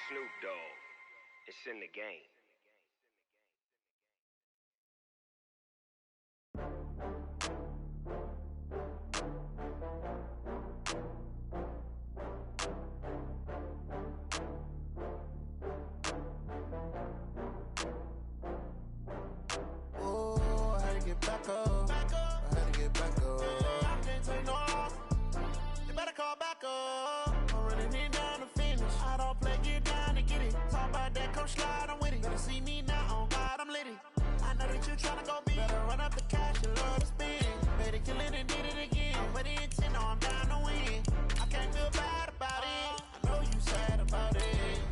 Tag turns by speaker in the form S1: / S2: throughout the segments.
S1: Snoop Dogg. It's in the game.
S2: Oh, I had to get back up. I had to get back up. I can't take no loss. You better call back up. I'm running it down to finish. I don't play, get down to get it. Talk about that, come slide, I'm with it. Better see me now, on God, I'm litty. I know that you tryna go big. Better run up the cash, you love to spend. Rpkillem and did it again. But the intent, no, I'm down to win. I can't feel bad about it. I know you sad about it.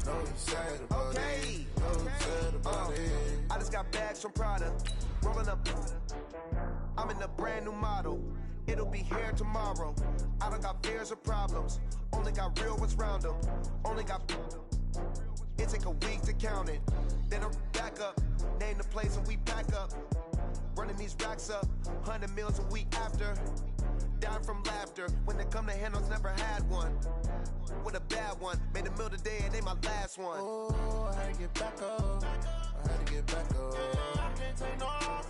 S2: Know you sad about it. Know you sad about it.
S3: I just got bags from Prada, rolling up. I'm in a brand new model. It'll be here tomorrow. I don't got fears or problems. Only got real ones round them. Only got. It take a week to count it. Then I'm back up. Name the place and we pack up. Running these racks up. 100 meals a week after. Dying from laughter. When they come to handles, never had one. With a bad one. Made a meal today and they my last one.
S2: Oh, I had to get back up. I had to get back up. I can't take no loss.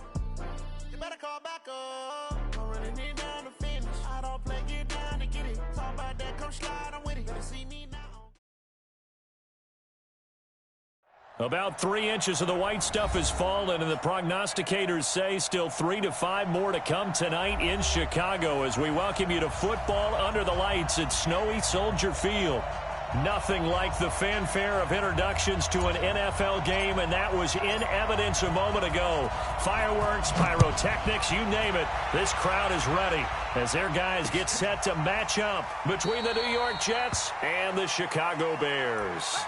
S2: You better call back up. I'm running it down to finish. I don't play, get down to get it. Talk about that, come slide, I'm with it. Better see me now.
S4: About 3 inches of the white stuff has fallen, and the prognosticators say still 3 to 5 more to come tonight in Chicago as we welcome you to football under the lights at snowy Soldier Field. Nothing like the fanfare of introductions to an NFL game, and that was in evidence a moment ago. Fireworks, pyrotechnics, you name it. This crowd is ready as their guys get set to match up between the New York Jets and the Chicago Bears.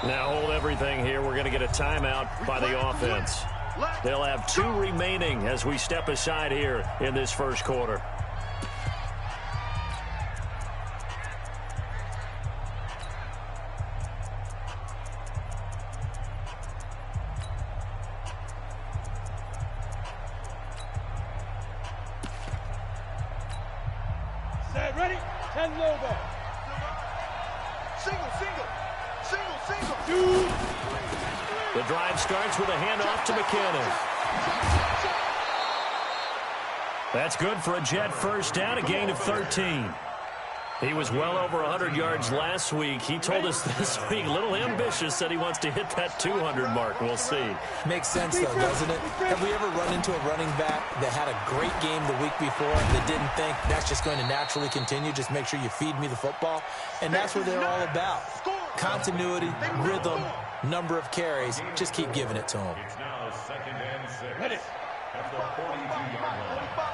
S4: Now hold everything here. We're going to get a timeout by the offense. They'll have 2 remaining as we step aside here in this first quarter.
S5: Set, ready? 10 low ball.
S3: Single.
S4: The drive starts with a handoff to McKinnon. That's good for a Jet first down, a gain of 13. He was well over 100 yards last week. He told us this week, a little ambitious, said he wants to hit that 200 mark. We'll see.
S6: Makes sense, though, doesn't it? Have we ever run into a running back that had a great game the week before that didn't think that's just going to naturally continue? Just make sure you feed me the football. And that's what they're all about. Continuity, rhythm, number of carries. Just keep giving it to him.
S5: It's now 2nd and 6. Ready? At the 42-yard line.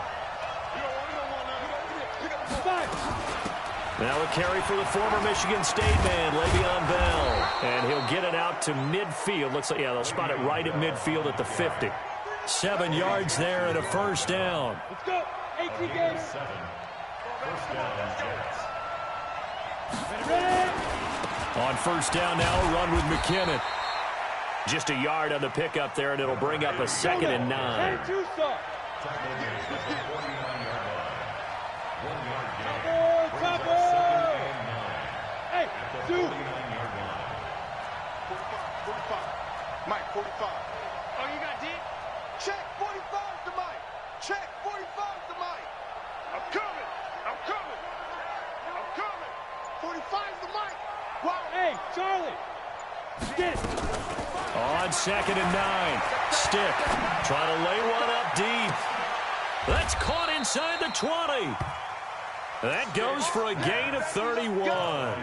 S4: Now a carry for the former Michigan State man, Le'Veon Bell. And he'll get it out to midfield. Looks like, yeah, they'll spot it right at midfield at the 50. 7 yards there and a first down.
S5: Let's go. 18 games. 7. First down, Jets. Ready?
S4: On first down now, a run with McKinnon. Just a yard on the pickup there, and it'll bring up a 2nd and 9.
S5: Hey, 2.
S3: 45. Mike, 45.
S5: Oh, you got D?
S3: Check 45 to Mike. Check 45 to Mike.
S5: I'm coming.
S3: 45 to Mike. Wow.
S5: Hey, Charlie. Get it.
S4: On 2nd and 9. Stick. Trying to lay one up deep. That's caught inside the 20. That goes for a gain of 31.
S6: Well,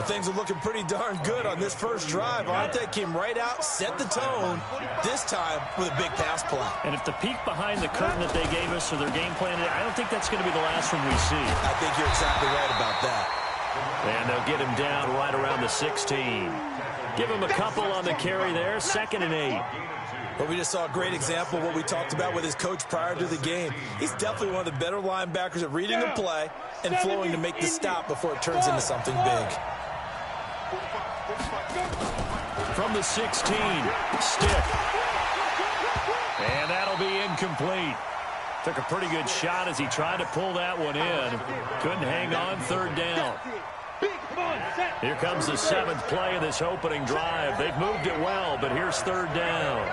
S6: things are looking pretty darn good on this first drive, aren't they? Came right out, set the tone, this time with a big pass play.
S4: And if the peek behind the curtain that they gave us or their game plan, I don't think that's going to be the last one we see.
S6: I think you're exactly right about that.
S4: And they'll get him down right around the 16. Give him a couple on the carry there, 2nd and 8.
S6: But we just saw a great example of what we talked about with his coach prior to the game. He's definitely one of the better linebackers at reading the play and flowing to make the stop before it turns into something big.
S4: From the 16, stick. And that'll be incomplete. Took a pretty good shot as he tried to pull that one in. Couldn't hang on, third down. Here comes the 7th play of this opening drive. They've moved it well, but here's third down.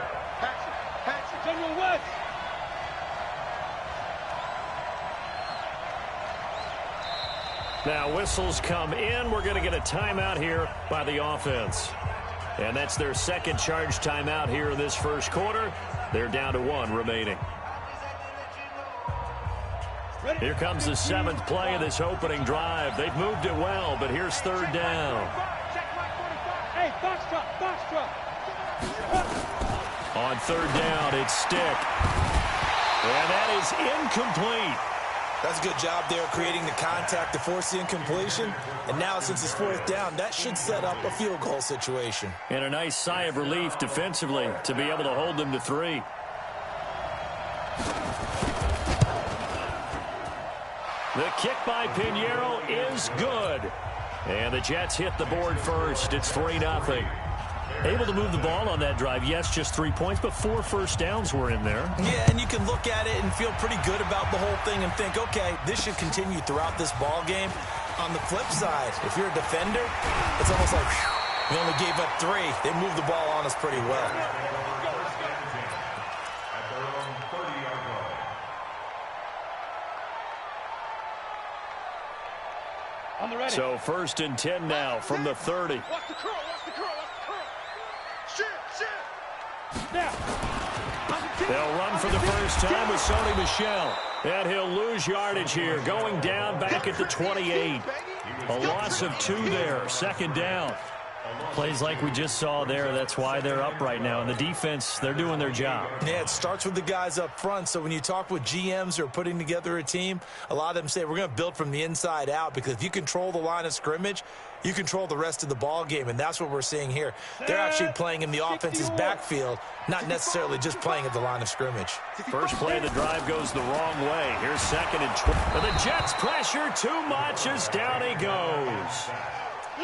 S4: Now whistles come in. We're going to get a timeout here by the offense. And that's their second charge timeout here in this first quarter. They're down to 1 remaining. Here comes the 7th play of this opening drive. They've moved it well, but here's third down.
S7: Hey, box drop.
S4: On third down, it's stick. And that is incomplete.
S6: That's a good job there creating the contact to force the incompletion. And now, since it's 4th down, that should set up a field goal situation.
S4: And a nice sigh of relief defensively to be able to hold them to 3. The kick by Pinheiro is good. And the Jets hit the board first. It's 3-0. Able to move the ball on that drive. Yes, just 3 points, but 4 first downs were in there.
S6: Yeah, and you can look at it and feel pretty good about the whole thing and think, okay, this should continue throughout this ball game. On the flip side, if you're a defender, it's almost like, whew, we only gave up 3. They moved the ball on us pretty well.
S4: So 1st and 10 now from the 30.
S7: Watch the curl.
S4: They'll run for the first time with Sony Michel. And he'll lose yardage here, going down back at the 28. A loss of 2 there, 2nd down. Plays like we just saw there, that's why they're up right now. And the defense, they're doing their job.
S6: Yeah, it starts with the guys up front. So when you talk with GMs who are putting together a team, a lot of them say we're going to build from the inside out, because if you control the line of scrimmage, you control the rest of the ball game, and that's what we're seeing here. They're actually playing in the offense's backfield, not necessarily just playing at the line of scrimmage.
S4: First play of the drive goes the wrong way. Here's 2nd and 12. But the Jets pressure too much as down he goes.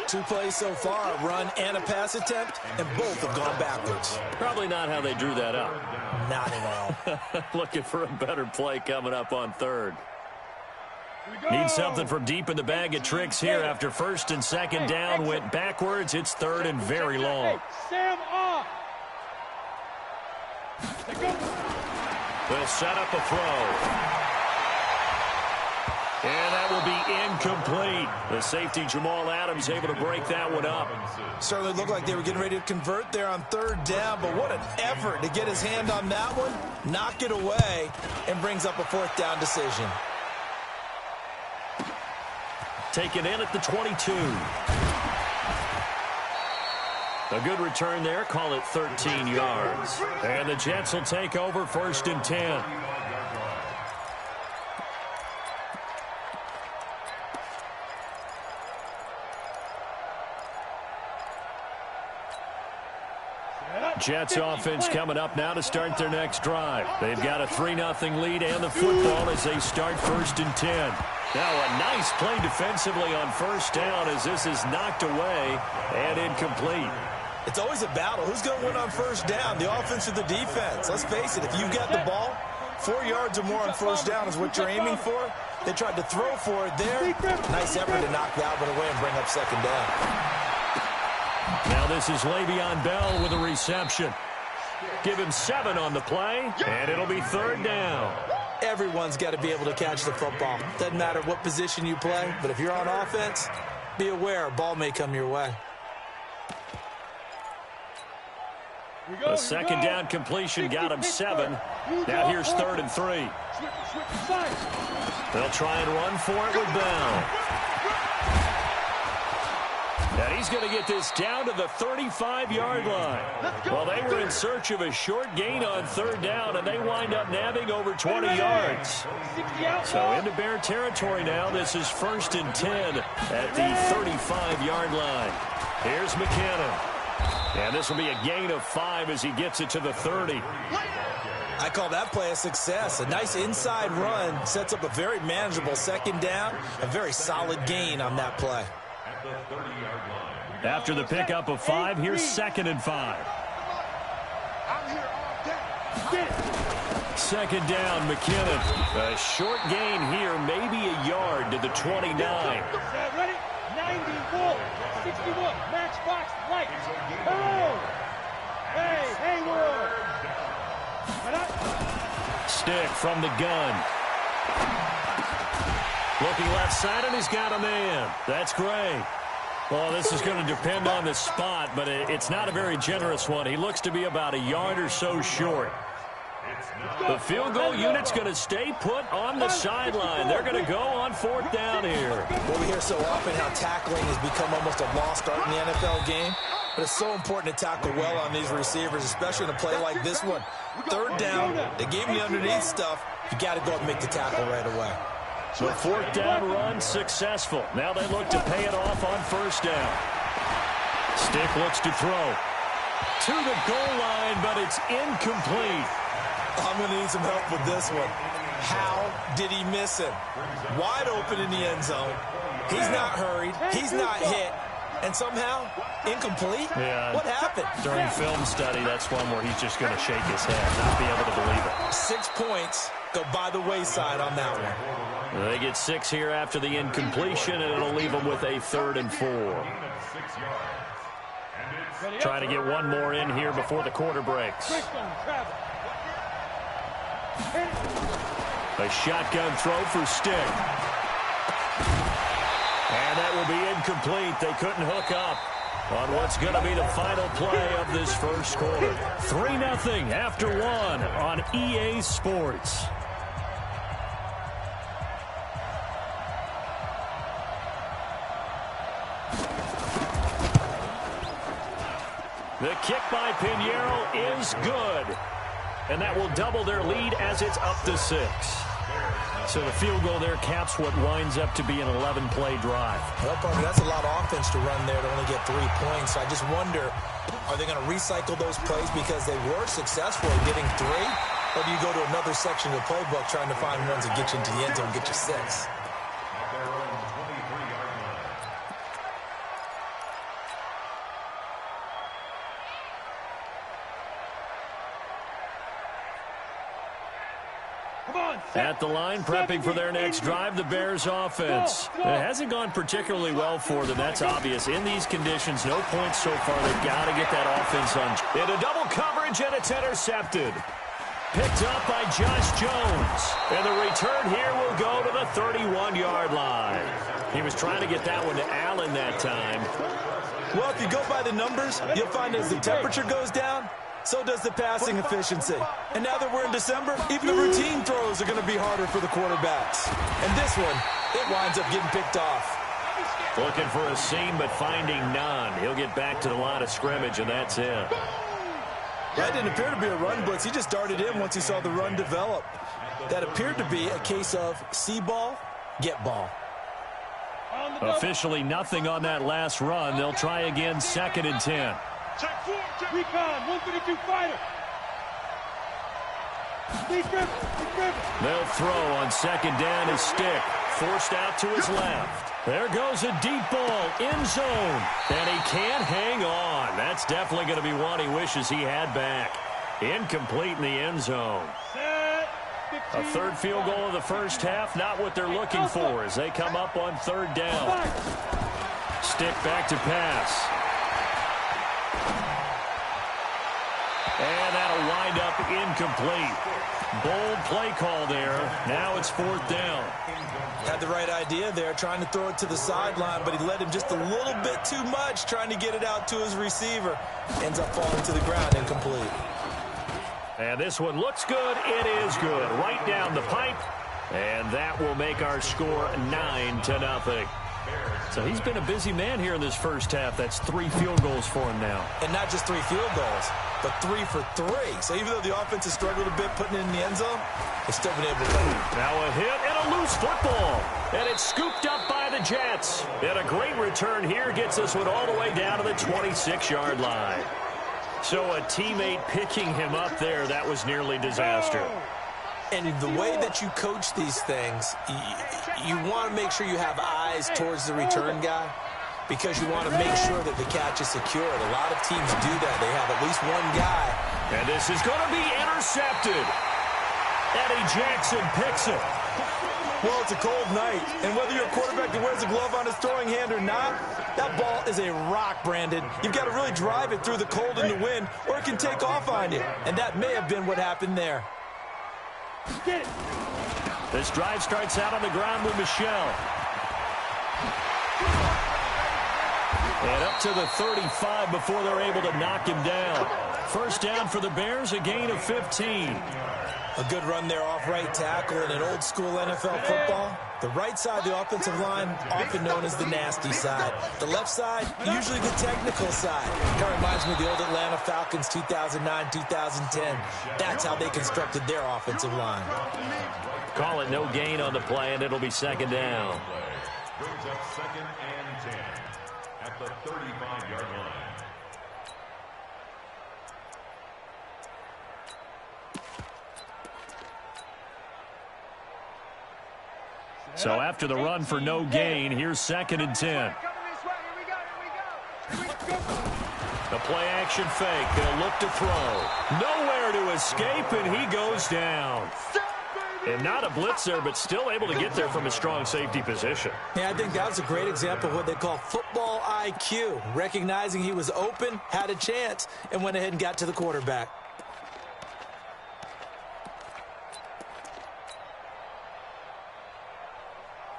S6: 2 plays so far, a run and a pass attempt, and both have gone backwards.
S4: Probably not how they drew that up.
S6: Not at all.
S4: Looking for a better play coming up on 3rd. Need something from deep in the bag of tricks here after 1st and 2nd down went backwards. It's 3rd and very long.
S7: Sam off.
S4: They'll set up a throw. And that will be incomplete. The safety, Jamal Adams, able to break that one up.
S6: Certainly looked like they were getting ready to convert there on 3rd down, but what an effort to get his hand on that one, knock it away, and brings up a 4th down decision.
S4: Taken in at the 22. A good return there. Call it 13 yards. And the Jets will take over 1st and 10. Jets offense coming up now to start their next drive. They've got a 3-0 lead and the football as they start 1st and 10. Now a nice play defensively on 1st down as this is knocked away and incomplete.
S6: It's always a battle. Who's going to win on 1st down, the offense or the defense? Let's face it, if you've got the ball, 4 yards or more on 1st down is what you're aiming for. They tried to throw for it there. Nice effort to knock that one away and bring up 2nd down.
S4: Now this is Le'Veon Bell with a reception. Give him 7 on the play, and it'll be 3rd down.
S6: Everyone's got to be able to catch the football. Doesn't matter what position you play, but if you're on offense, be aware a ball may come your way.
S4: The 2nd down completion got him 7. Now here's 3rd and 3. They'll try and run for it with Bell. And he's going to get this down to the 35-yard line. Well, they were in search of a short gain on 3rd down, and they wind up nabbing over 20 yards. So into Bear territory now. This is 1st and 10 at the 35-yard line. Here's McKinnon. And this will be a gain of 5 as he gets it to the 30.
S6: I call that play a success. A nice inside run sets up a very manageable 2nd down. A very solid gain on that play.
S4: After the pickup of 5, here's 2nd and 5. Second down, McKinnon. A short gain here, maybe a yard to the 29.
S7: Ready? 91, 61, matchbox, light. Hello! Hey, Hayward!
S4: Stick from the gun. Looking left side, and he's got a man. That's great. Well, this is going to depend on the spot, but it's not a very generous one. He looks to be about a yard or so short. The field goal unit's going to stay put on the sideline. They're going to go on 4th down here.
S6: Well, we hear so often how tackling has become almost a lost art in the NFL game. But it's so important to tackle well on these receivers, especially in a play like this one. 3rd down, they gave me underneath stuff. You got to go and make the tackle right away.
S4: So 4th down run successful. Now they look to pay it off on 1st down. Stick looks to throw. To the goal line, but it's incomplete.
S6: I'm going to need some help with this one. How did he miss him? Wide open in the end zone. He's not hurried. He's not hit. And somehow, incomplete?
S4: Yeah.
S6: What happened?
S4: During film study, that's one where he's just going to shake his head, not be able to believe it.
S6: 6 points go by the wayside on that one.
S4: They get 6 here after the incompletion, and it'll leave them with a 3rd and 4. Trying to get one more in here before the quarter breaks. A shotgun throw for Stick. And that will be incomplete. They couldn't hook up on what's going to be the final play of this first quarter. 3-0 after 1 on EA Sports. The kick by Pinheiro is good. And that will double their lead as it's up to 6. So the field goal there caps what winds up to be an 11-play drive.
S6: Well, Parker, that's a lot of offense to run there to only get 3 points. I just wonder, are they going to recycle those plays because they were successful in getting 3? Or do you go to another section of the playbook trying to find ones that get you into the end zone and get you 6?
S4: At the line, prepping for their next drive, the Bears offense. It hasn't gone particularly well for them. That's obvious. In these conditions, no points so far. They've got to get that offense on. Into double coverage, and it's intercepted. Picked up by Josh Jones. And the return here will go to the 31-yard line. He was trying to get that one to Allen that time.
S6: Well, if you go by the numbers, you'll find as the temperature goes down, so does the passing efficiency. And now that we're in December, even the routine throws are going to be harder for the quarterbacks. And this one, it winds up getting picked off.
S4: Looking for a seam, but finding none. He'll get back to the line of scrimmage, and that's it.
S6: That didn't appear to be a run blitz. He just darted in once he saw the run develop. That appeared to be a case of see ball, get ball.
S4: Officially nothing on that last run. They'll try again, 2nd and 10.
S7: Recon, 132 fighter.
S4: They'll throw on 2nd down. His Stick forced out to his left. There goes a deep ball, end zone, and he can't hang on. That's definitely going to be one he wishes he had back. Incomplete in the end zone. A 3rd field goal of the first half, not what they're looking for as they come up on 3rd down. Stick back to pass. And that'll wind up incomplete. Bold play call there. Now it's 4th down.
S6: Had the right idea there, trying to throw it to the sideline, but he led him just a little bit too much, trying to get it out to his receiver. Ends up falling to the ground, incomplete.
S4: And this one looks good. It is good. Right down the pipe. And that will make our score 9-0. So he's been a busy man here in this first half. That's 3 field goals for him now.
S6: And not just 3 field goals, but 3 for 3. So even though the offense has struggled a bit putting it in the end zone, they've still been able to win.
S4: Now a hit and a loose football. And it's scooped up by the Jets. And a great return here gets this one all the way down to the 26-yard line. So a teammate picking him up there, that was nearly disaster.
S6: And the way that you coach these things, you want to make sure you have eyes towards the return guy. because you want to make sure that the catch is secured. A lot of teams do that. They have at least one guy.
S4: And this is going to be intercepted. Eddie Jackson picks it.
S6: Well, it's a cold night, and whether you're a quarterback that wears a glove on his throwing hand or not, that ball is a rock, Brandon. You've got to really drive it through the cold and the wind, or it can take off on you. And that may have been what happened there.
S7: Get it.
S4: This drive starts out on the ground with Michelle. And up to the 35 before they're able to knock him down. First down for the Bears, a gain of 15.
S6: A good run there off right tackle in an old-school NFL football. The right side of the offensive line, often known as the nasty side. The left side, usually the technical side. Kind of reminds me of the old Atlanta Falcons 2009-2010. That's how they constructed their offensive line.
S4: Call it no gain on the play, and it'll be second down.
S5: Brings up 2nd and 10 at the 35-yard line.
S4: So after the run for no gain, here's 2nd and 10. The play action fake. They'll look to throw. Nowhere to escape, and he goes down. And not a blitzer, but still able to get there from a strong safety position.
S6: Yeah, I think that was a great example of what they call football IQ. Recognizing he was open, had a chance, and went ahead and got to the quarterback.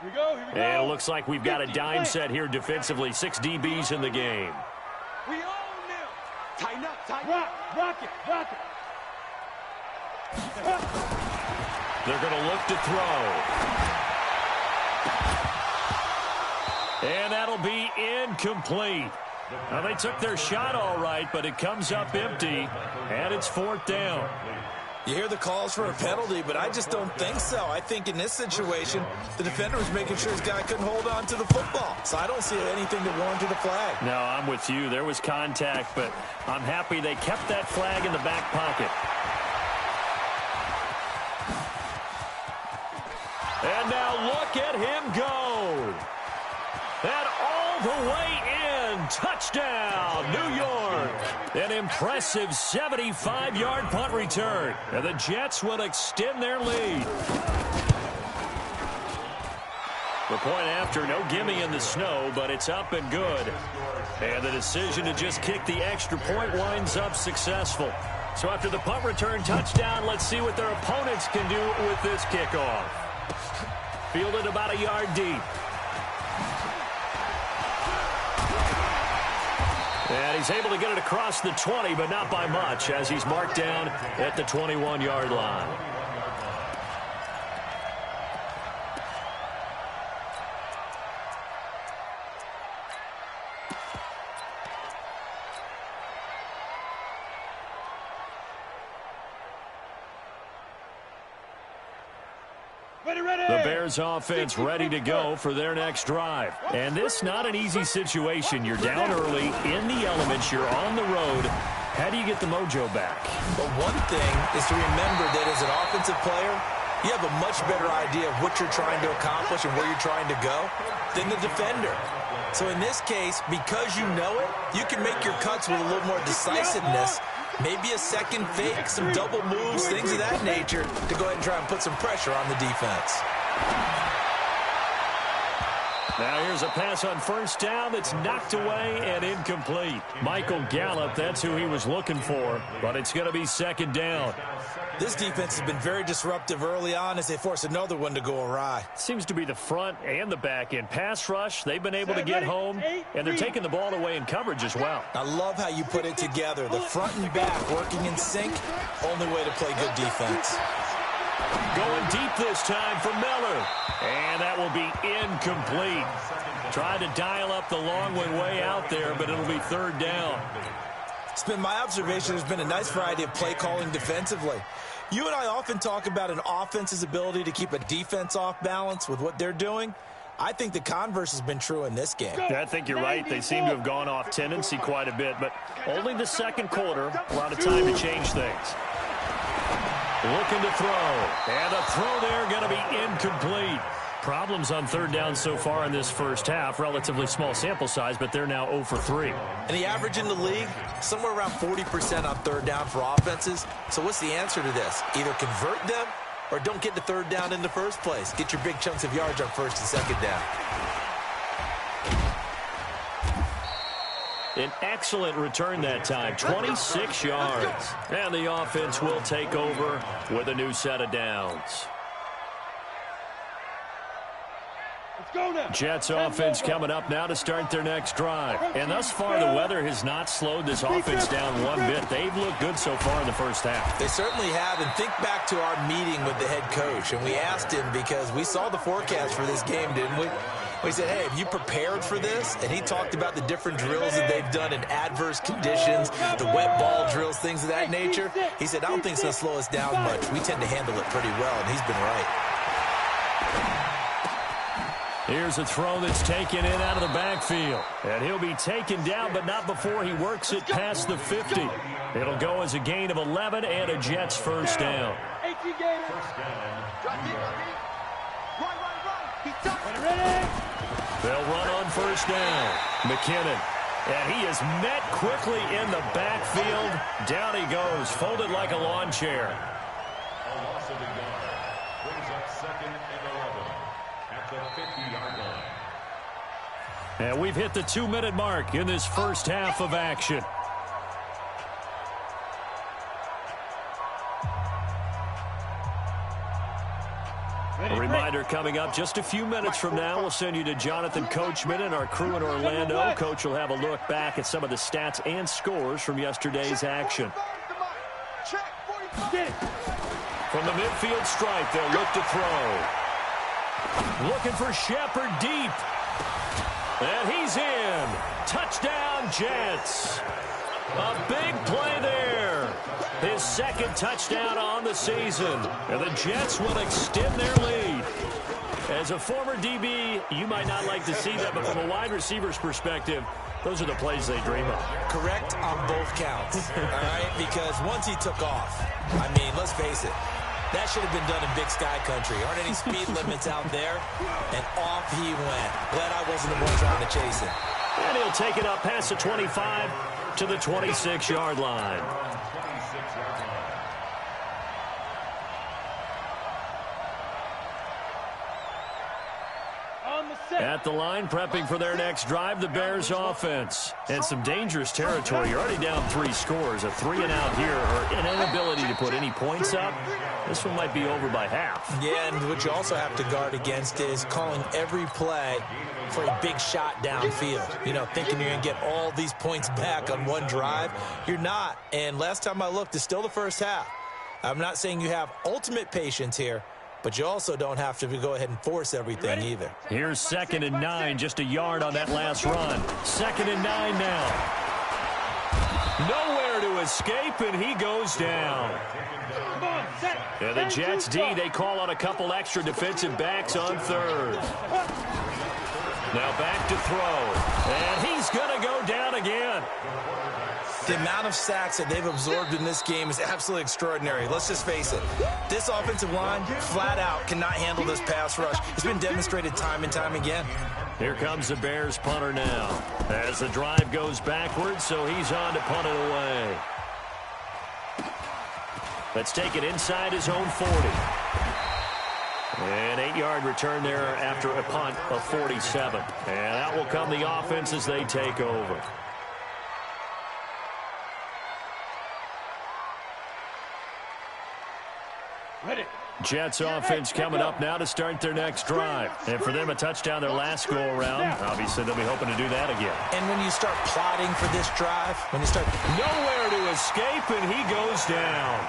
S7: Here we go.
S4: And it looks like we've got a dime set here defensively. 6 DBs in the game.
S7: We own them. Tighten up, tighten up. Rock it.
S4: They're going to look to throw. And that'll be incomplete. Now, they took their shot all right, but it comes up empty, and it's 4th down.
S6: You hear the calls for a penalty, but I just don't think so. I think in this situation, the defender was making sure his guy couldn't hold on to the football. So I don't see anything that warranted a flag.
S4: No, I'm with you. There was contact, but I'm happy they kept that flag in the back pocket. And now look at him go. And all the way in. Touchdown, New York. An impressive 75-yard punt return. And the Jets will extend their lead. The point after, no gimme in the snow, but it's up and good. And the decision to just kick the extra point winds up successful. So after the punt return touchdown, let's see what their opponents can do with this kickoff. Fielded about a yard deep. And he's able to get it across the 20, but not by much, as he's marked down at the 21-yard line. The Bears offense ready to go for their next drive. And this not an easy situation. You're down early, in the elements, you're on the road. How do you get the mojo back?
S6: But one thing is to remember that as an offensive player, you have a much better idea of what you're trying to accomplish and where you're trying to go than the defender. So in this case, because you know it, you can make your cuts with a little more decisiveness. Maybe a second fake, some double moves, things of that nature to go ahead and try and put some pressure on the defense.
S4: Now here's a pass on first down that's knocked away and incomplete. Michael Gallup, that's who he was looking for, but it's going to be second down.
S6: This defense has been very disruptive early on as they force another one to go awry.
S4: Seems to be the front and the back end. Pass rush, they've been able to get home, and they're taking the ball away in coverage as well.
S6: I love how you put it together. The front and back working in sync, only way to play good defense.
S4: Going deep this time for Miller. And that will be incomplete. Tried to dial up the long one way out there, but it'll be third down.
S6: It's been my observation there's been a nice variety of play calling defensively. You and I often talk about an offense's ability to keep a defense off balance with what they're doing. I think the converse has been true in this game.
S4: I think you're right. They seem to have gone off tendency quite a bit, but only the second quarter, a lot of time to change things. Looking to throw. And the throw there going to be incomplete. Problems on third down so far in this first half. Relatively small sample size, but they're now 0 for 3.
S6: And the average in the league, somewhere around 40% on third down for offenses. So what's the answer to this? Either convert them or don't get the third down in the first place. Get your big chunks of yards on first and second down.
S4: An excellent return that time, 26 yards. And the offense will take over with a new set of downs. Jets offense coming up now to start their next drive. And thus far, the weather has not slowed this offense down one bit. They've looked good so far in the first half.
S6: They certainly have. And think back to our meeting with the head coach. And we asked him because we saw the forecast for this game, didn't we? We said, hey, have you prepared for this? And he talked about the different drills that they've done in adverse conditions, the wet ball drills, things of that nature. He said, I don't think it's going to slow us down much. We tend to handle it pretty well, and he's been right.
S4: Here's a throw that's taken in out of the backfield. And he'll be taken down, but not before he works it past the 50. It'll go as a gain of 11 and a Jets first down. They'll run on first down. McKinnon. And he is met quickly in the backfield. Down he goes, folded like a lawn chair.
S5: A loss of a yard. Brings up 2nd and 11 at the 50-yard line.
S4: And we've hit the 2-minute mark in this first half of action. A reminder coming up just a few minutes from now. We'll send you to Jonathan Coachman and our crew in Orlando. Coach will have a look back at some of the stats and scores from yesterday's action. From the midfield stripe, they'll look to throw. Looking for Shepard deep. And he's in. Touchdown, Jets. A big play there. His second touchdown on the season. And the Jets will extend their lead. As a former DB, you might not like to see that, but from a wide receiver's perspective, those are the plays they dream of.
S6: Correct on both counts, all right? Because once he took off, I mean, let's face it, that should have been done in Big Sky Country. Aren't any speed limits out there? And off he went. Glad I wasn't the one trying to chase him.
S4: And he'll take it up past the 25 to the 26-yard line. At the line, prepping for their next drive, the Bears offense. And some dangerous territory. You're already down 3 scores. A 3-and-out here, or an inability to put any points up. This one might be over by half.
S6: Yeah, and what you also have to guard against is calling every play for a big shot downfield. You know, thinking you're going to get all these points back on one drive. You're not. And last time I looked, it's still the first half. I'm not saying you have ultimate patience here, but you also don't have to go ahead and force everything either.
S4: Here's 2nd and 9, just a yard on that last run. 2nd and 9 now. Nowhere to escape, and he goes down. And the Jets D, they call on a couple extra defensive backs on third. Now back to throw. And he's going to go down again.
S6: The amount of sacks that they've absorbed in this game is absolutely extraordinary. Let's just face it. This offensive line, flat out, cannot handle this pass rush. It's been demonstrated time and time again.
S4: Here comes the Bears punter now. As the drive goes backwards, so he's on to punt it away. Let's take it inside his own 40. An 8-yard return there after a punt of 47. And that will come the offense as they take over. Jets offense coming up now to start their next drive. And for them, a touchdown their last go-around. Obviously, they'll be hoping to do that again.
S6: And when you start plotting for this drive, when you start
S4: nowhere to escape, and he goes down.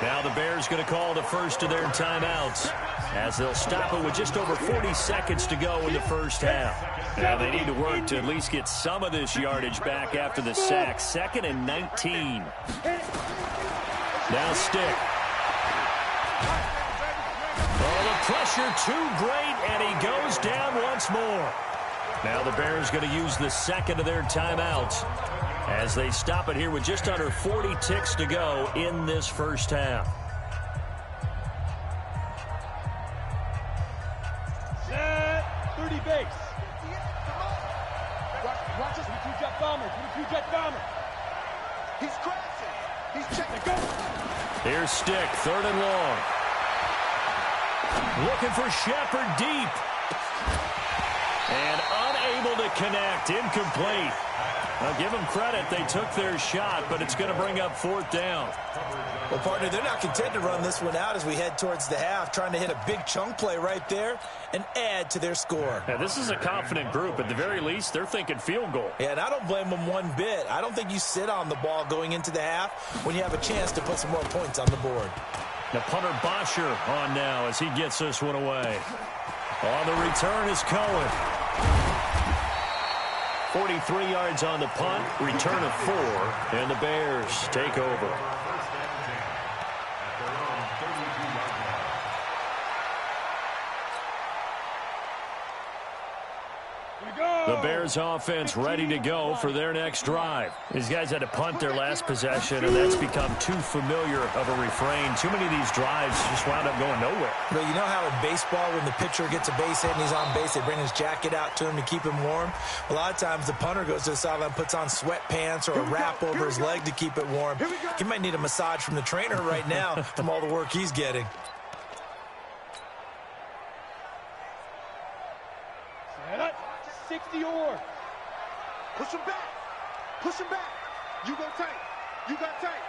S4: Now the Bears going to call the first of their timeouts as they'll stop it with just over 40 seconds to go in the first half. Now they need to work to at least get some of this yardage back after the sack. 2nd and 19. Now Stick. Oh, the pressure too great, and he goes down once more. Now the Bears going to use the second of their timeouts as they stop it here with just under 40 ticks to go in this first half.
S7: You jet bomber.
S2: He's crashing. He's checking.
S7: Go.
S4: Here's Stick, 3rd and long. Looking for Shepard deep. And unable to connect. Incomplete. I'll give them credit. They took their shot, but it's going to bring up 4th down.
S6: Well, partner, they're not content to run this one out as we head towards the half, trying to hit a big chunk play right there and add to their score.
S4: Now, this is a confident group. At the very least, they're thinking field goal.
S6: Yeah, and I don't blame them one bit. I don't think you sit on the ball going into the half when you have a chance to put some more points on the board.
S4: The punter Bosher on now as he gets this one away. On the return is Cohen. 43 yards on the punt, return of 4, and the Bears take over. The Bears offense ready to go for their next drive. These guys had to punt their last possession, and that's become too familiar of a refrain. Too many of these drives just wound up going nowhere.
S6: But you know how in baseball, when the pitcher gets a base hit and he's on base, they bring his jacket out to him to keep him warm? A lot of times the punter goes to the sideline, puts on sweatpants or a wrap over his leg to keep it warm. He might need a massage from the trainer right now from all the work he's getting.
S7: 60 or.
S2: Push him back. Push him back. You go tight. You got tight.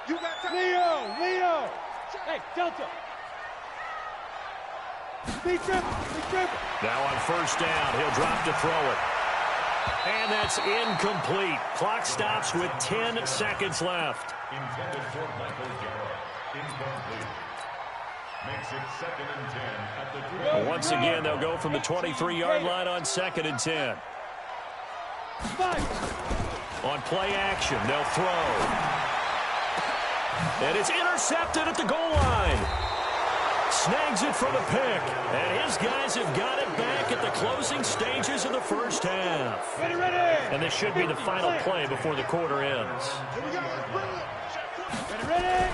S2: You got tight.
S7: Leo. Hey, Delta. Be triple.
S4: Now on 1st down, he'll drop to throw it. And that's incomplete. Clock stops with 10 seconds left.
S5: Intended for Michael Garrett. Incomplete. Makes it 2nd and 10 at the 20.
S4: Once again, they'll go from the 23-yard line on 2nd and 10. On play action, they'll throw. And it's intercepted at the goal line. Snags it for the pick. And his guys have got it back at the closing stages of the first half.
S7: Ready.
S4: And this should be the final play before the quarter ends.
S7: Ready.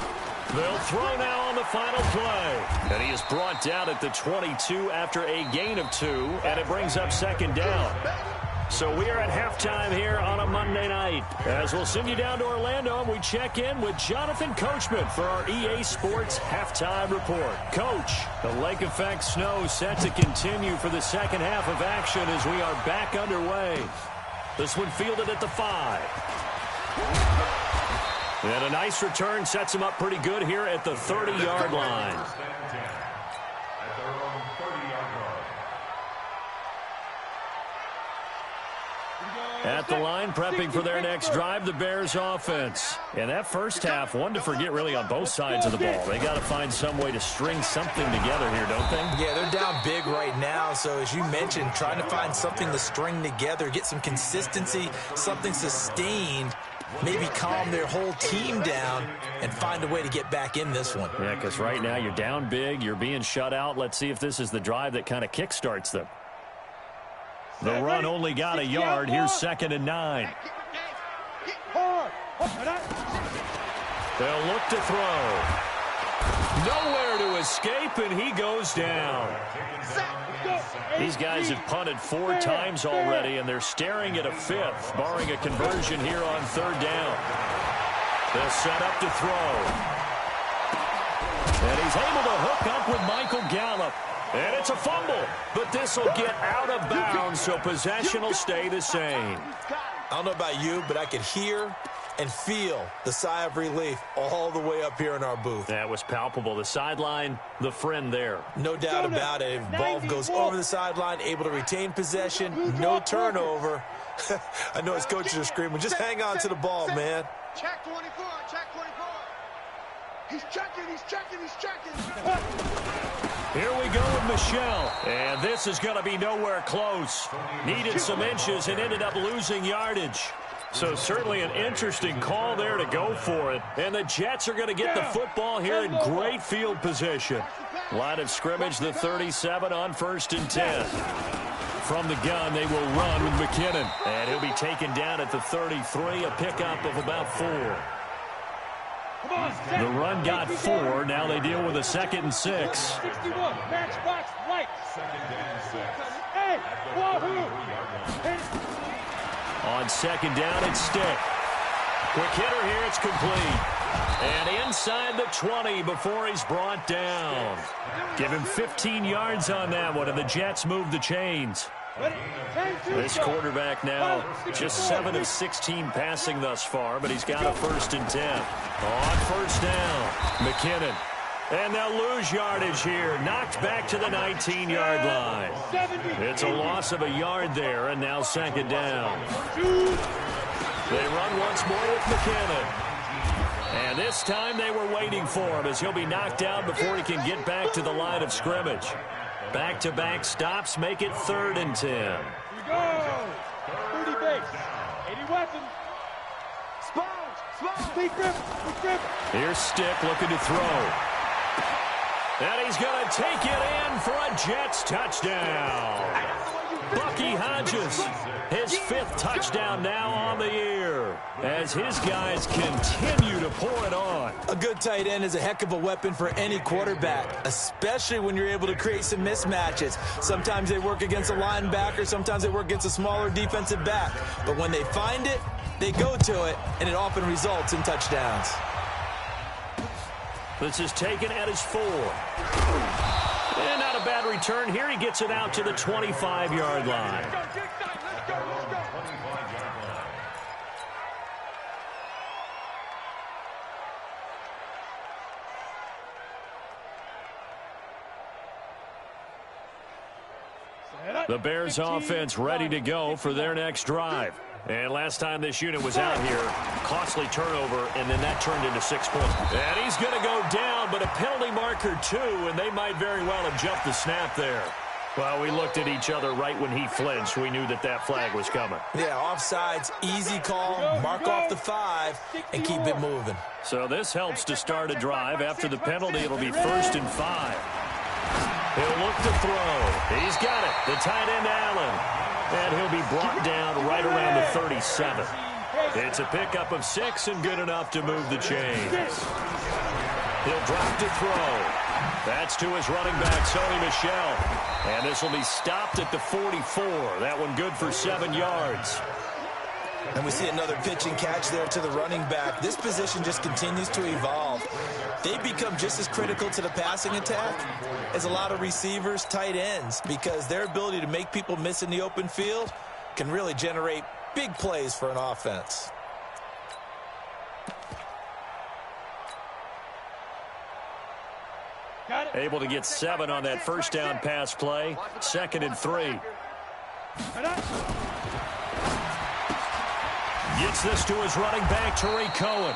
S4: They'll throw now on the final play. And he is brought down at the 22 after a gain of 2, and it brings up 2nd down. So we are at halftime here on a Monday night. As we'll send you down to Orlando, and we check in with Jonathan Coachman for our EA Sports Halftime Report. Coach, the lake effect snow set to continue for the second half of action as we are back underway. This one fielded at the 5. And a nice return sets him up pretty good here at the 30-yard line.
S5: At their own 30-yard line.
S4: At the line, prepping for their next drive, the Bears offense. And that first half, one to forget really on both sides of the ball. They got to find some way to string something together here, don't they?
S6: Yeah, they're down big right now. So as you mentioned, trying to find something to string together, get some consistency, something sustained, maybe calm their whole team down and find a way to get back in this one.
S4: Yeah, because right now you're down big, you're being shut out. Let's see if this is the drive that kind of kickstarts them. The run only got a yard. Here's 2nd and 9. They'll look to throw. Nowhere to escape, and he goes down. These guys have punted 4 times already, and they're staring at a 5th, barring a conversion here on 3rd down. They'll set up to throw. And he's able to hook up with Michael Gallup. And it's a fumble, but this will get out of bounds, so possession will stay the same.
S6: I don't know about you, but I could hear and feel the sigh of relief all the way up here in our booth.
S4: That was palpable. The sideline, the friend there.
S6: No doubt about it. If ball goes over the sideline, able to retain possession, no turnover. I know his coaches are screaming, just hang on to the ball, man.
S2: Check 24, check 24. He's checking.
S4: Here we go with Michelle. And this is going to be nowhere close. Needed some inches and ended up losing yardage. So certainly an interesting call there to go for it. And the Jets are going to get the football here in great field position. Line of scrimmage, the 37 on 1st and 10. From the gun, they will run with McKinnon. And he'll be taken down at the 33, a pickup of about 4. The run got 4. Now they deal with a 2nd and 6.
S7: 61, matchbox right.
S5: 2nd and 6.
S7: Hey, wahoo!
S4: On second down, it's Stick. Quick hitter here, it's complete. And inside the 20 before he's brought down. Give him 15 yards on that one, and the Jets move the chains. This quarterback now just 7 of 16 passing thus far, but he's got a 1st and 10. On first down, McKinnon. And they'll lose yardage here. Knocked back to the 19-yard line. It's a loss of a yard there, and now second down. They run once more with McKinnon. And this time they were waiting for him as he'll be knocked down before he can get back to the line of scrimmage. Back-to-back stops make it 3rd and 10.
S7: Here we go. 30 base. 80 weapons. Speed grip.
S4: Here's Stick looking to throw. And he's going to take it in for a Jets touchdown. Bucky Hodges, his 5th touchdown now on the year as his guys continue to pour it on.
S6: A good tight end is a heck of a weapon for any quarterback, especially when you're able to create some mismatches. Sometimes they work against a linebacker, sometimes they work against a smaller defensive back. But when they find it, they go to it, and it often results in touchdowns.
S4: This is taken at his 4. And not a bad return here. He gets it out to the 25-yard line. The Bears offense ready to go for their next drive. And last time this unit was out here, costly turnover, and then that turned into 6 points. And he's going to go down, but a penalty marker too, and they might very well have jumped the snap there. Well, we looked at each other right when he flinched. We knew that that flag was coming.
S6: Yeah, offsides, easy call, mark off the 5, and keep it moving.
S4: So this helps to start a drive. After the penalty, it'll be 1st and 5. He'll look to throw. He's got it. The tight end, Allen. And he'll be brought down right around the 37. It's a pickup of 6 and good enough to move the chains. He'll drop to throw. That's to his running back, Sony Michel. And this will be stopped at the 44. That one good for 7 yards.
S6: And we see another pitch and catch there to the running back. This position just continues to evolve. They become just as critical to the passing attack as a lot of receivers, tight ends, because their ability to make people miss in the open field can really generate big plays for an offense.
S4: Able to get 7 on that first down pass play. 2nd and 3. Gets this to his running back, Tariq Cohen.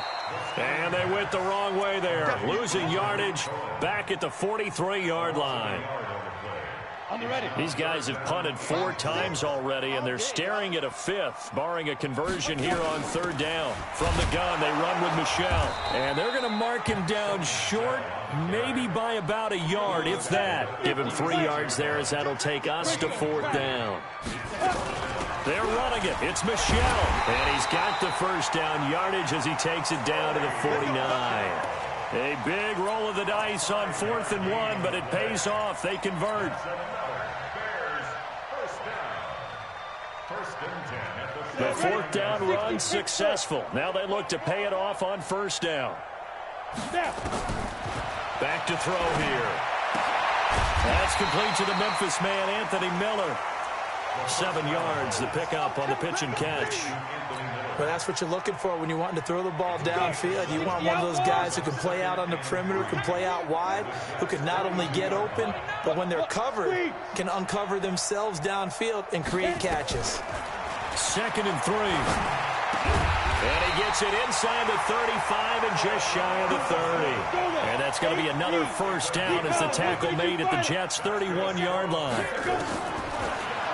S4: And they went the wrong way there. Losing yardage back at the 43-yard line. These guys have punted 4 times already, and they're staring at a 5th, barring a conversion here on 3rd down. From the gun, they run with Michel. And they're going to mark him down short, maybe by about a yard, if that. Give him 3 yards there, as that'll take us to 4th down. They're running it. It's Michel. And he's got the first down yardage as he takes it down to the 49. A big roll of the dice on 4th and 1, but it pays off. They convert. The 4th down run successful. Now they look to pay it off on 1st down. Back to throw here. That's complete to the Memphis man, Anthony Miller. 7 yards, the pickup on the pitch and catch.
S6: Well, that's what you're looking for when you're wanting to throw the ball downfield. You want one of those guys who can play out on the perimeter, can play out wide, who can not only get open, but when they're covered, can uncover themselves downfield and create catches.
S4: 2nd and 3. And he gets it inside the 35 and just shy of the 30. And that's going to be another first down as the tackle made at the Jets' 31-yard line.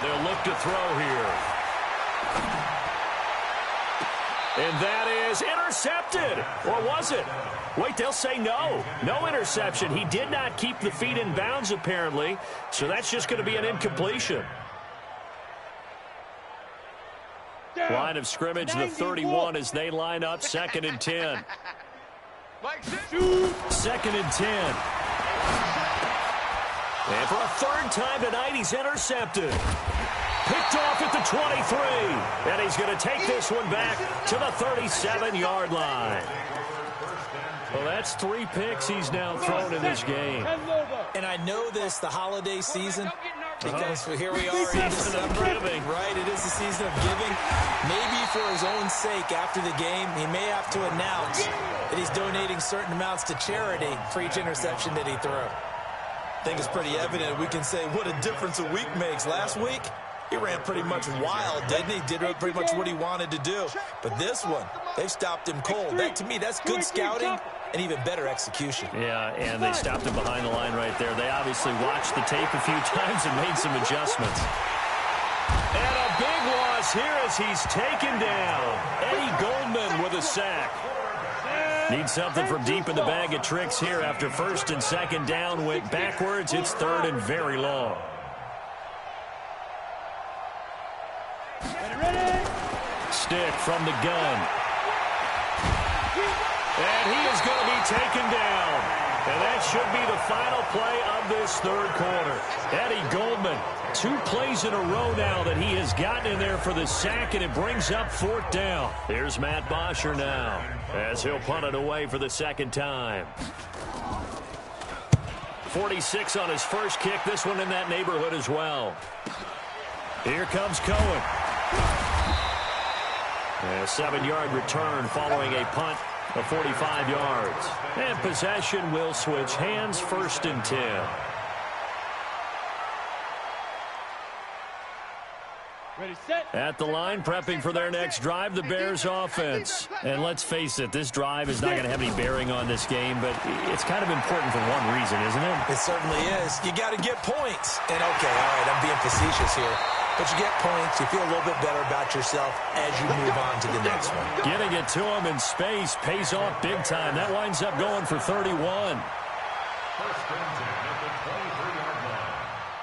S4: They'll look to throw here. And that is intercepted. Or was it? Wait, they'll say no. No interception. He did not keep the feet in bounds, apparently. So that's just going to be an incompletion. Line of scrimmage, the 31 as they line up. 2nd and 10. 2nd and 10. And for a 3rd time tonight, he's intercepted. picked off at the 23. And he's going to take this one back to the 37-yard line. Well, that's 3 picks he's now thrown in this game.
S6: And I know this, the holiday season, because here we are in December. Right, it is the season of giving. Maybe for his own sake, after the game, he may have to announce that he's donating certain amounts to charity for each interception that he threw. I think it's pretty evident. We can say what a difference a week makes. Last week, he ran pretty much wild, didn't he? Did pretty much what he wanted to do. But this one, they've stopped him cold. That, to me, that's good scouting and even better execution.
S4: Yeah, and they stopped him behind the line right there. They obviously watched the tape a few times and made some adjustments. And a big loss here as he's taken down. Eddie Goldman with a sack. Needs something from deep in the bag of tricks here after 1st and 2nd down. Went backwards. It's 3rd and very long. Stick from the gun. And he is going to be taken down. And that should be the final play of this 3rd quarter. Eddie Goldman, 2 plays in a row now that he has gotten in there for the sack, and it brings up 4th down. Here's Matt Bosher now as he'll punt it away for the 2nd time. 46 on his first kick. This one in that neighborhood as well. Here comes Cohen. A 7-yard return following a punt of 45 yards. And possession will switch hands, 1st and 10.
S7: Ready, set.
S4: At the line, prepping for their next drive, the Bears offense. And let's face it, this drive is not going to have any bearing on this game, but it's kind of important for one reason, isn't it?
S6: It certainly is. You got to get points. And okay, all right, I'm being facetious here. But you get points, you feel a little bit better about yourself as you move on to the next one.
S4: Getting it to him in space pays off big time. That winds up going for 31.
S5: 1st and 10 at the 23-yard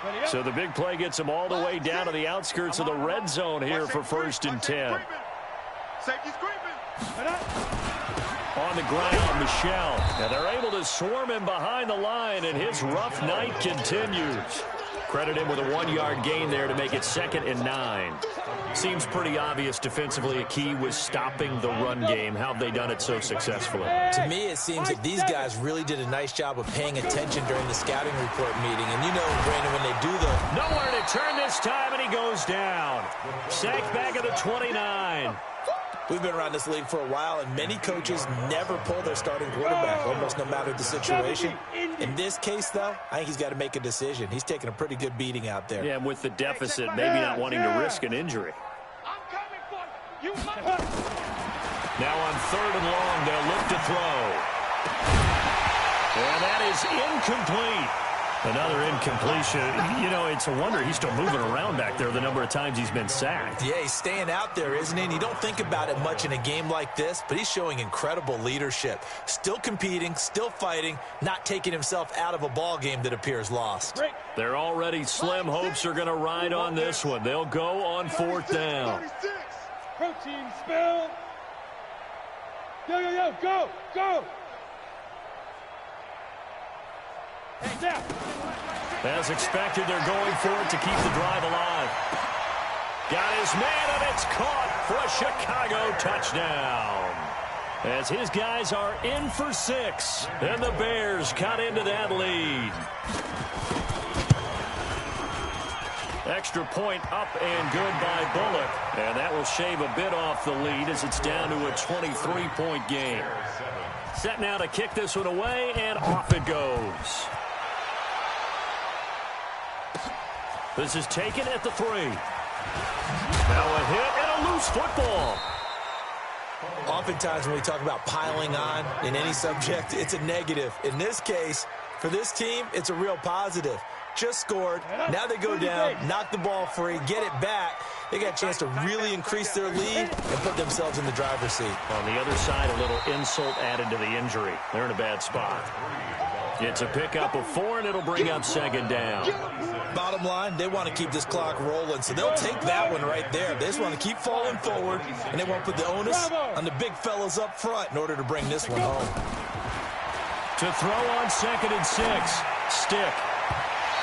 S5: line.
S4: So the big play gets him all the way down to the outskirts of the red zone here for 1st and 10.
S7: Safety screaming.
S4: On the ground, Michelle. And they're able to swarm him behind the line, and his rough night continues. Credit him with a 1-yard gain there to make it 2nd and 9. Seems pretty obvious defensively a key was stopping the run game. How have they done it so successfully?
S6: To me, it seems that these guys really did a nice job of paying attention during the scouting report meeting. And you know, Brandon, when they do
S4: nowhere to turn this time, and he goes down. Sacked back at the 29.
S6: We've been around this league for a while, and many coaches never pull their starting quarterback, almost no matter the situation. In this case, though, I think he's got to make a decision. He's taking a pretty good beating out there.
S4: Yeah, and with the deficit, maybe not wanting to risk an injury.
S7: I'm coming for you.
S4: Now on 3rd and long, they'll look to throw. And that is incomplete. Another incompletion. You know, it's a wonder he's still moving around back there the number of times he's been sacked.
S6: Yeah, he's staying out there, isn't he? And you don't think about it much in a game like this, but he's showing incredible leadership. Still competing, still fighting, not taking himself out of a ball game that appears lost.
S4: Their already slim hopes are going to ride on this one. They'll go on 4th down.
S7: Protein spill. Yo, go.
S4: As expected, they're going for it to keep the drive alive. Got his man, and it's caught for a Chicago touchdown. As his guys are in for 6, and the Bears cut into that lead. Extra point up and good by Bullock. And that will shave a bit off the lead as it's down to a 23-point game. Set now to kick this one away, and off it goes. This is taken at the 3. Now a hit and a loose football.
S6: Oftentimes when we talk about piling on in any subject, it's a negative. In this case, for this team, it's a real positive. Just scored. Now they go down, knock the ball free, get it back. They got a chance to really increase their lead and put themselves in the driver's seat.
S4: On the other side, a little insult added to the injury. They're in a bad spot. It's a pickup of 4, and it'll bring up 2nd down.
S6: Bottom line, they want to keep this clock rolling, so they'll take that one right there. They just want to keep falling forward, and they won't put the onus on the big fellas up front in order to bring this one home.
S4: To throw on 2nd and 6. Stick.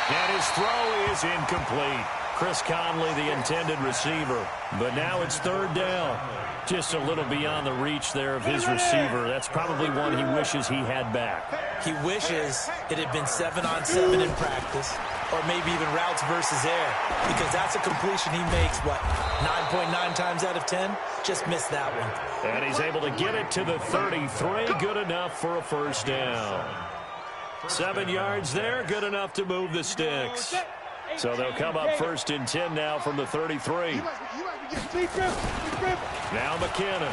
S4: And his throw is incomplete. Chris Conley, the intended receiver. But now it's third down. Just a little beyond the reach there of his receiver. That's probably one he wishes he had back.
S6: He wishes it had been 7-on-7 in practice, or maybe even routes versus air, because that's a completion he makes, 9.9 times out of 10? Just missed that one.
S4: And he's able to get it to the 33. Good enough for a first down. 7 yards there, good enough to move the sticks. So they'll come up first and 10 now from the 33. Now McKinnon.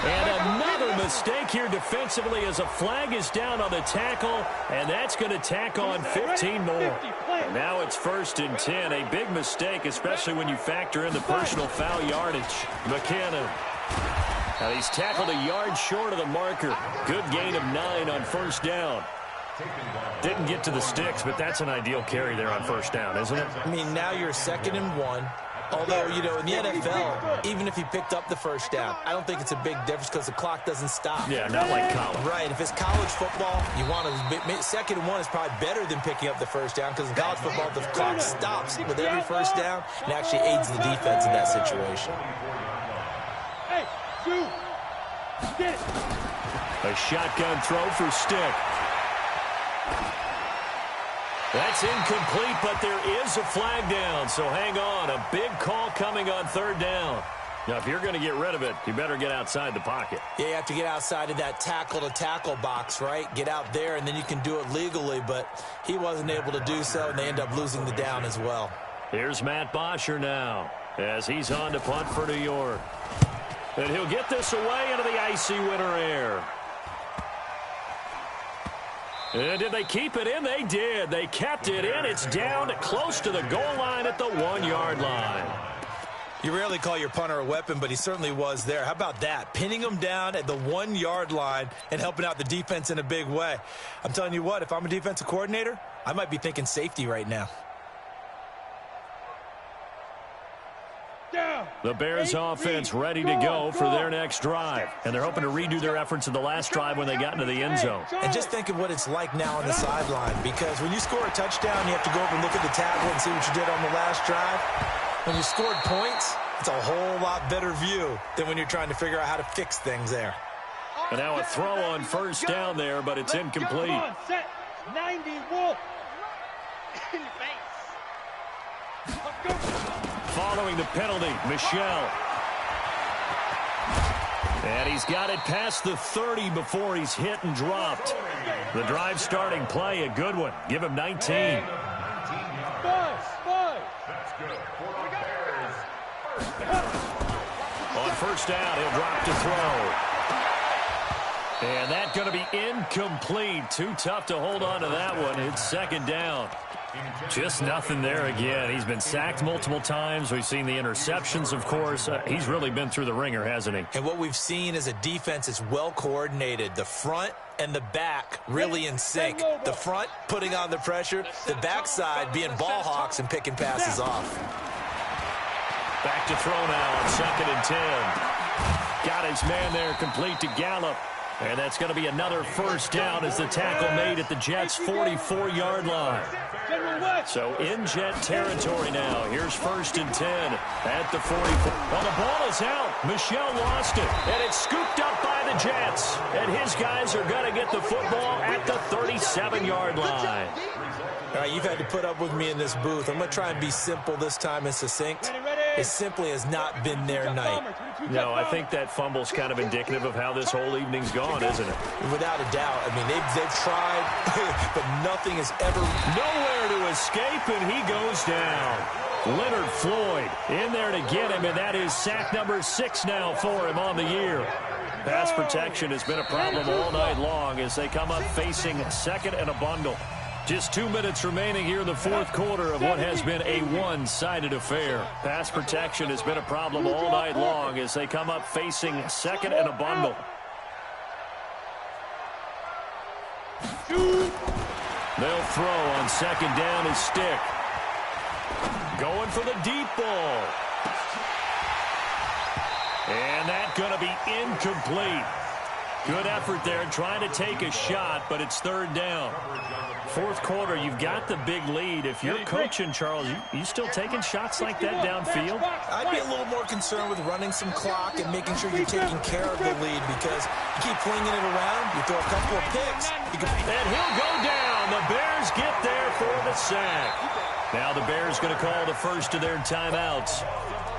S4: And another mistake here defensively as a flag is down on the tackle, and that's going to tack on 15 more. And now it's first and 10. A big mistake, especially when you factor in the personal foul yardage. McKinnon. Now he's tackled a yard short of the marker. Good gain of 9 on first down. Didn't get to the sticks, but that's an ideal carry there on first down, isn't it?
S6: I mean, now you're 2nd and 1. Although, you know, in the NFL, even if he picked up the first down, I don't think it's a big difference because the clock doesn't stop.
S4: Yeah, not like college.
S6: Right. If it's college football, you want to 2nd and 1 is probably better than picking up the first down because in college football, the clock stops with every first down and actually aids the defense in that situation.
S4: A shotgun throw for Stick. That's incomplete, but there is a flag down, so hang on. A big call coming on third down. Now, if you're going to get rid of it, you better get outside the pocket.
S6: Yeah, you have to get outside of that tackle-to-tackle box, right? Get out there, and then you can do it legally, but he wasn't able to do so, and they end up losing the down as well.
S4: Here's Matt Bosher now as he's on to punt for New York. And he'll get this away into the icy winter air. And did they keep it in? They did. They kept it in. It's down close to the goal line at the 1-yard line.
S6: You rarely call your punter a weapon, but he certainly was there. How about that? Pinning him down at the 1-yard line and helping out the defense in a big way. I'm telling you what, if I'm a defensive coordinator, I might be thinking safety right now.
S4: The Bears offense ready to go for their next drive. And they're hoping to redo their efforts in the last drive when they got into the end zone.
S6: And just think of what it's like now on the sideline, because when you score a touchdown, you have to go over and look at the tablet and see what you did on the last drive. When you scored points, it's a whole lot better view than when you're trying to figure out how to fix things there.
S4: And now a throw on first down there, but it's incomplete.
S7: 90 Wolf. In face.
S4: Following the penalty, Michel. And he's got it past the 30 before he's hit and dropped. The drive starting play, a good one. Give him 19.
S5: That's good for the Bears.
S4: On first down, he'll drop to throw. And that's going to be incomplete. Too tough to hold on to that one. It's second down. Just nothing there again. He's been sacked multiple times. We've seen the interceptions, of course. He's really been through the ringer, hasn't he?
S6: And what we've seen is a defense that's well coordinated. The front and the back really in sync. The front putting on the pressure. The backside being ball hawks and picking passes off.
S4: Back to throw now on 2nd and 10. Got his man there, complete to Gallup. And that's going to be another first down as the tackle made at the Jets' 44-yard line. So in Jet territory now. Here's 1st and 10 at the 44. Well, the ball is out. Michel lost it. And it's scooped up by the Jets. And his guys are going to get the football at the 37-yard line.
S6: All right, you've had to put up with me in this booth. I'm going to try and be simple this time and succinct. It simply has not been their night.
S4: No, I think that fumble's kind of indicative of how this whole evening's gone, isn't it?
S6: Without a doubt. I mean, they've tried, but nothing has ever...
S4: Nowhere to escape, and he goes down. Leonard Floyd in there to get him, and that is sack number 6 now for him on the year. Pass protection has been a problem all night long as they come up facing 2nd and a bundle. Just 2 minutes remaining here in the fourth quarter of what has been a one-sided affair. Pass protection has been a problem all night long as they come up facing 2nd and a bundle. They'll throw on 2nd down as Stick. Going for the deep ball. And that's going to be incomplete. Good effort there trying to take a shot, but it's third down. Fourth quarter, you've got the big lead. If you're coaching, Charles, you still taking shots like that downfield?
S6: I'd be a little more concerned with running some clock and making sure you're taking care of the lead, because you keep flinging it around, you throw a couple of picks.
S4: And he'll go down. The Bears get there for the sack. Now the Bears going to call the first of their timeouts,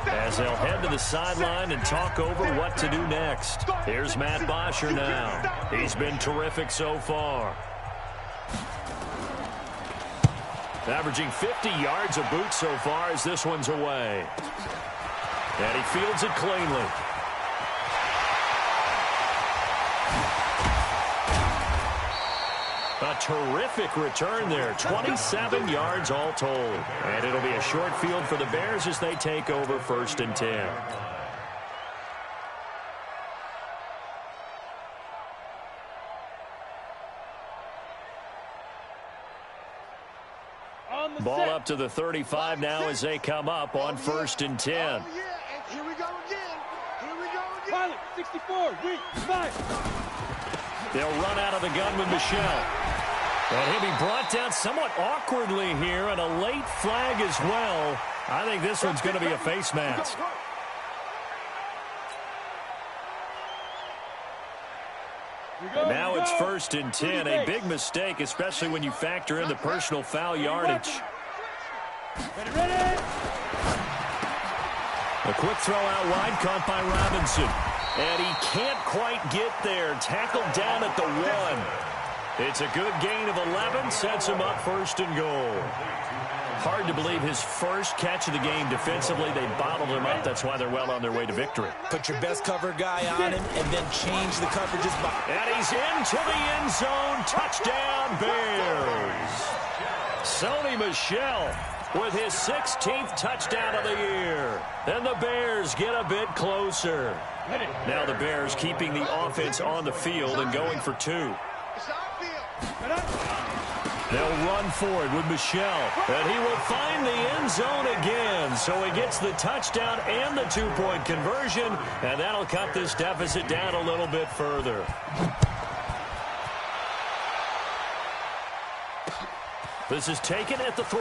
S4: as they'll head to the sideline and talk over what to do next. Here's Matt Bosher now. He's been terrific so far. Averaging 50 yards a boot so far as this one's away. And he fields it cleanly. A terrific return there. 27 yards all told. And it'll be a short field for the Bears as they take over 1st and 10. Ball up to the 35 now as they come up on 1st and 10.
S7: Here we go again. Here we go again. Pilot, 64, weak, 5.
S4: They'll run out of the gun with Michelle. And he'll be brought down somewhat awkwardly here, and a late flag as well. I think this one's going to be a face mask. And now it's 1st and 10. A big mistake, especially when you factor in the personal foul yardage. A quick throw out wide, caught by Robinson. And he can't quite get there. Tackled down at the 1. It's a good gain of 11. Sets him up 1st and goal. Hard to believe his first catch of the game defensively. They bottled him up. That's why they're well on their way to victory.
S6: Put your best cover guy on him and then change the coverages.
S4: And he's into the end zone. Touchdown, Bears. Sony Michel with his 16th touchdown of the year. And the Bears get a bit closer. Now the Bears keeping the offense on the field and going for 2. They'll run for it with Michel, and he will find the end zone again. So he gets the touchdown and the 2-point conversion, and that'll cut this deficit down a little bit further. This is taken at the 3.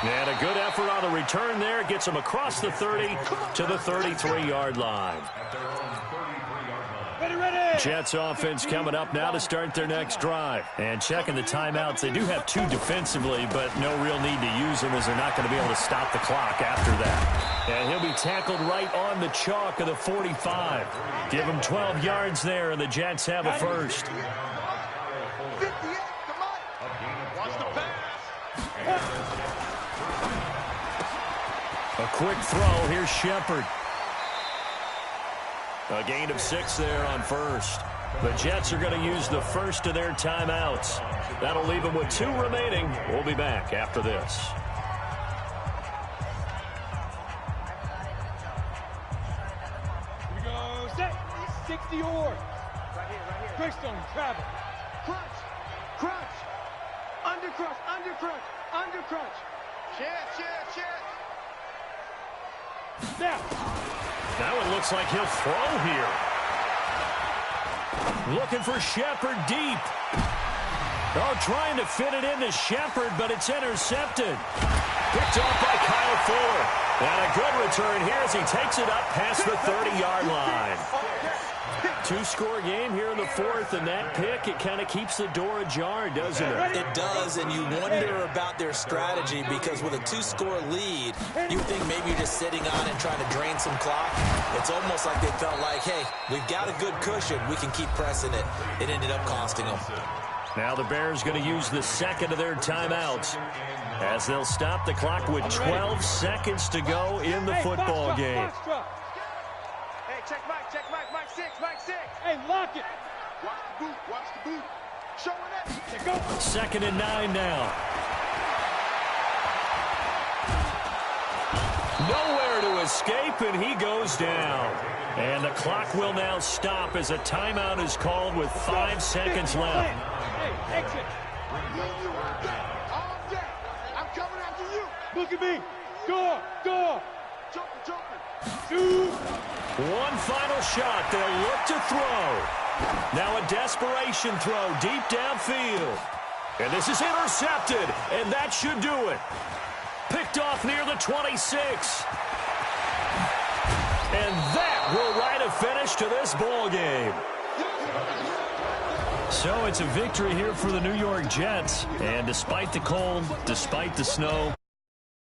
S4: And a good effort on the return there. Gets him across the 30 to the 33-yard line. Jets offense coming up now to start their next drive. And checking the timeouts, they do have 2 defensively, but no real need to use them as they're not going to be able to stop the clock after that. And he'll be tackled right on the chalk of the 45. Give him 12 yards there, and the Jets have a first. A quick throw. Here's Shepard. A gain of 6 there on first. The Jets are going to use the first of their timeouts. That'll leave them with 2 remaining. We'll be back after this.
S7: Here we go. Set. 60 or. Greystone, travel. Crunch. Crunch. Under crunch. Under crunch. Under crunch. Check. Now.
S4: That one looks like he'll throw here. Looking for Shepard deep. Oh, trying to fit it into Shepard, but it's intercepted. Picked off by Kyle Fuller. And a good return here as he takes it up past the 30-yard line. 2-score game here in the 4th, and that pick, it kind of keeps the door ajar, doesn't it?
S6: It does, and you wonder about their strategy, because with a 2-score lead, you think maybe you're just sitting on and trying to drain some clock. It's almost like they felt like, hey, we've got a good cushion. We can keep pressing it. It ended up costing them.
S4: Now the Bears going to use the second of their timeouts as they'll stop the clock with 12 seconds to go in the football game.
S7: Hey, check Mike 6. Hey, lock it. Watch the boot. Showing it. Go.
S4: 2nd and 9 now. Nowhere to escape, and he goes down. And the clock will now stop as a timeout is called with 5 seconds left.
S7: Hey, exit. All day. I'm coming after you. Look at me. Door.
S4: One final shot. They'll look to throw. Now a desperation throw deep downfield. And this is intercepted, and that should do it. Picked off near the 26. And that will write a finish to this ball game. So it's a victory here for the New York Jets. And despite the cold, despite the snow,